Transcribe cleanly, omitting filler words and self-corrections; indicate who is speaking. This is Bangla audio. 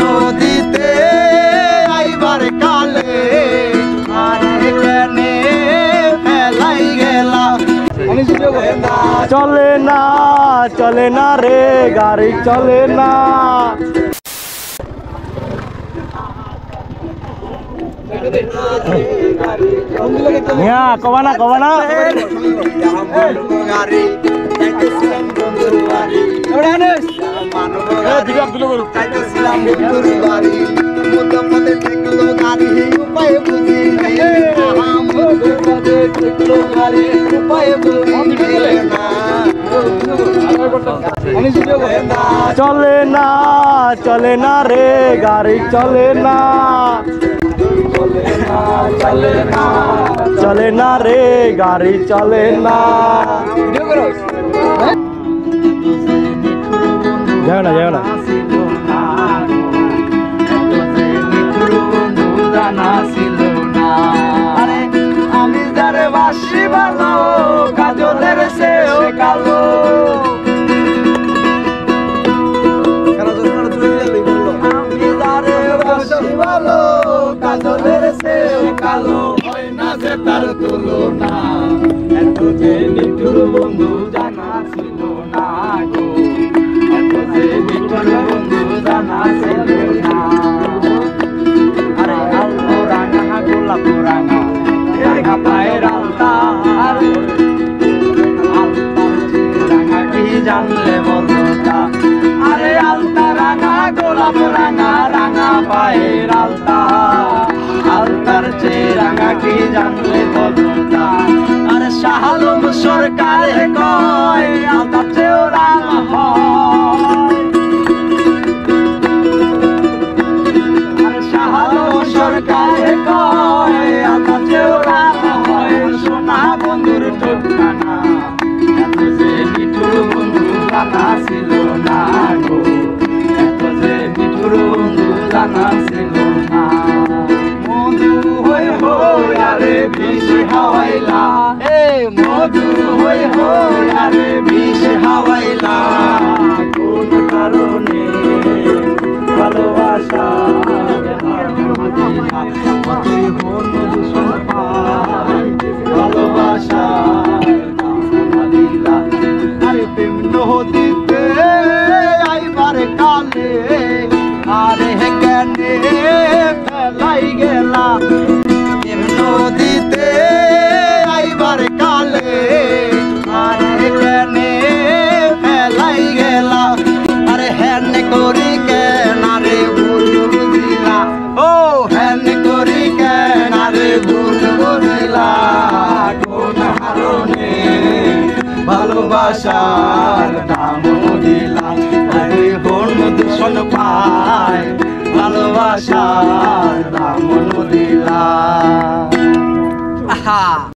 Speaker 1: নদীতে আইবার কালে আরে কেনে ফেলাই গেলা
Speaker 2: চলে না রে গাড়ি চলে না। মিয়া কবা না
Speaker 1: গাড়ি যাইতেছিলাম বন্ধুর বাড়ি যাইতেছিলাম বন্ধুর বাড়ি মধ্যে ঠেকলো গাড়ি উপায় বুঝি মধ্যে ঠেকলো গাড়ি উপায় বুঝি না।
Speaker 2: চলে না রে গাড়ি চলে না। চলে না রে গাড়ি চলে না। যাও না
Speaker 1: আরে আমি যারে বাসি ভালো কাজলের সেও কালো আমি যারে বাসি ভালো কাজলের সেও কালো হয় না যে তার তুলনা এত যে নিঠুর বন্ধু জানা ছিল না গো এত যে নিঠুর বন্ধু জানা ছিল না। আরে আলো রাঙা গোলাপ রাঙা রাঙা পায়ের আলতা রাঙা কি জানলে বলতা। আরে আলতা রাঙা গোলাপ রাঙা রাঙা পায়ের আলতা আলতার চেয়ে রাঙা কি জানলে বলতা। আরে শাহ আলম সরকার কয় আলতার চেয়েও রাঙা হয়। আরে শাহ আলম সরকার কয় আলতার চেয়েও রাঙা হয়। সোনা বন্ধুর ঠিকানা এত যে নিঠুর বন্ধু জানা ছিল না গো এত যে নিঠুর বন্ধু জানা ছিল না। মধু হই হই আরে বিষ হাওয়াইলা মধু হই হই আরে বিষ হাওয়াইলা কোন কারণে ভালোবাসা তুই হন দূষণ পাই ভালোবাসা আরে প্রেম নদীতে আইবার কালে আরে কেনে ফেলাই গেলা প্রেম নদীতে আইবার কালে আরে কেনে ফেলাই গেলা। আরে হেন করি কেন রে ভুল বুঝিলা ও হেন করি কেন রে ভুল বুঝিলা কোন কারণে ভালোবাসার দাম দিলা। আরে হন দূষণ পায় ভালোবাসার দাম দিলা।